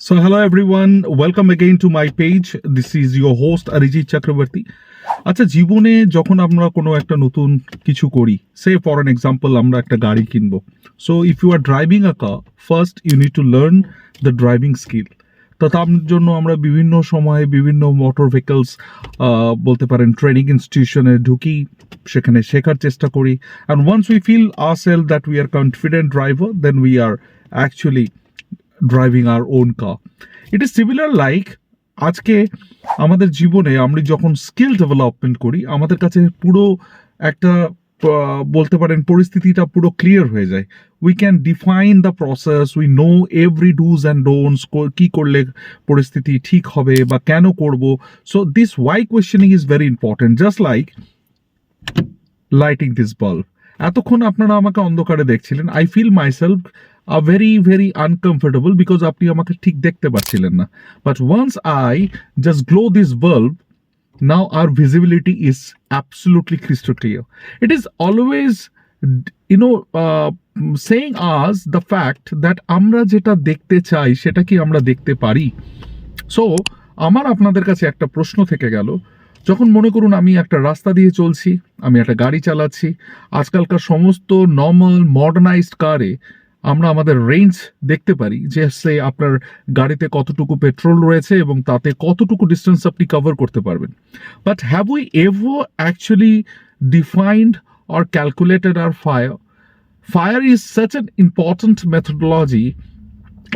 So hello everyone, welcome again to my page. This is your host Arijit Chakrabarty. আচ্ছা, জীবনে যখন আমরা কোনো একটা নতুন কিছু করি, সে ফর অ্যান এক্সাম্পল আমরা একটা গাড়ি কিনবো। So if you are driving a car, first you need to learn the driving skill. তো তার জন্য আমরা বিভিন্ন সময়ে বিভিন্ন মোটর ভেহিকলস বলতে পারেন ট্রেনিং ইনস্টিটিউশনে ঢুকি, সেখানে শেখার চেষ্টা করি। And once we feel ourselves that we are confident driver, then we are actually driving our own car. It is similar like আজকে আমাদের জীবনে আমরা যখন স্কিল ডেভেলপমেন্ট করি, আমাদের কাছে পুরো একটা বলতে পারেন পরিস্থিতিটা পুরো ক্লিয়ার হয়ে যায়। We can define the process, we know every dos and don'ts, কী করলে পরিস্থিতি ঠিক হবে বা কেন করব। So this why questioning is very important, just like lighting this bulb. এতক্ষণ আপনারা আমাকে অন্ধকারে দেখছিলেন, I feel myself very very uncomfortable because আপনি আমাকে ঠিক দেখতে পাচ্ছিলেন না। But once I just glow this bulb, now our visibility is absolutely crystal clear. It is always saying us the fact that আমরা যেটা দেখতে চাই সেটা কি আমরা দেখতে পারি। সো আমার আপনাদের কাছে একটা প্রশ্ন থেকে গেল, যখন মনে করুন আমি একটা রাস্তা দিয়ে চলছি, আমি একটা গাড়ি চালাচ্ছি, আজকালকার সমস্ত নর্মাল মডার্নাইজড কারে আমরা আমাদের রেঞ্জ দেখতে পারি, যে সে আপনার গাড়িতে কতটুকু পেট্রোল রয়েছে এবং তাতে কতটুকু ডিস্টেন্স আপনি কভার করতে পারবেন। But have we ever actually defined or calculated our FIRE? FIRE is such an important methodology.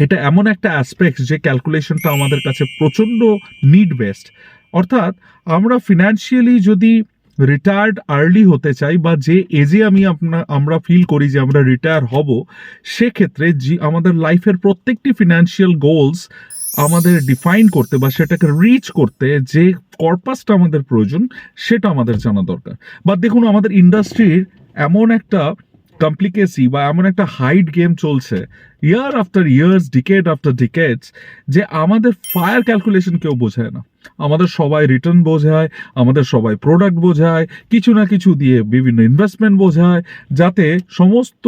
এটা এমন একটা অ্যাসপেক্ট যে ক্যালকুলেশনটা আমাদের কাছে প্রচণ্ড নিড বেস্ট। অর্থাৎ আমরা ফিনান্সিয়ালি যদি রিটায়ার্ড আর্লি হতে চাই, বা যে এজে আমরা ফিল করি যে আমরা রিটায়ার হব, সেক্ষেত্রে আমাদের লাইফের প্রত্যেকটি ফিনান্সিয়াল গোলস আমাদের ডিফাইন করতে বা সেটাকে রিচ করতে যে কর্পাসটা আমাদের প্রয়োজন, সেটা আমাদের জানা দরকার। বা দেখুন, আমাদের ইন্ডাস্ট্রির এমন একটা কমপ্লিকেসি বা এমন একটা হাইড গেম চলছে year after years, decade after ডিকেডস, যে আমাদের ফায়ার ক্যালকুলেশন কেউ বোঝায় না। আমাদের সবাই রিটার্ন বোঝায়, আমাদের সবাই প্রোডাক্ট বোঝায়, কিছু না কিছু দিয়ে বিভিন্ন ইনভেস্টমেন্ট বোঝায়, যাতে সমস্ত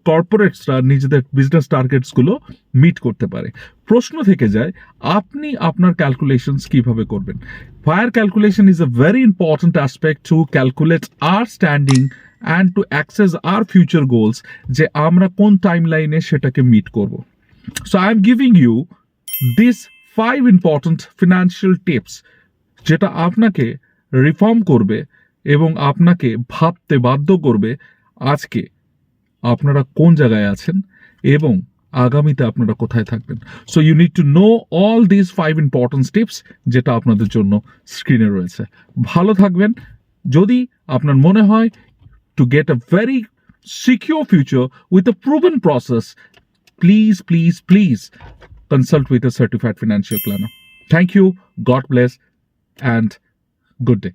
কর্পোরেটসরা নিজেদের বিজনেস টার্গেটসগুলো মিট করতে পারে। প্রশ্ন থেকে যায়, আপনি আপনার ক্যালকুলেশনস কিভাবে করবেন? FIRE calculation is a very important aspect to calculate our standing and to access our future goals, যে আমরা কোন টাইম লাইনে সেটাকে মিট করব। So I am giving you these 5 important financial tips, যেটা আপনাকে রিফর্ম করবে এবং আপনাকে ভাবতে বাধ্য করবে আজকে আপনারা কোন জায়গায় আছেন এবং আগামীতে আপনারা কোথায় থাকবেন। So you need to know all this 5 important tips, যেটা আপনাদের জন্য স্ক্রিনে রয়েছে। ভালো থাকবেন। যদি আপনার মনে হয় to get a very secure future with a proven process, please consult with a certified financial planner. Thank you, God bless, and good day.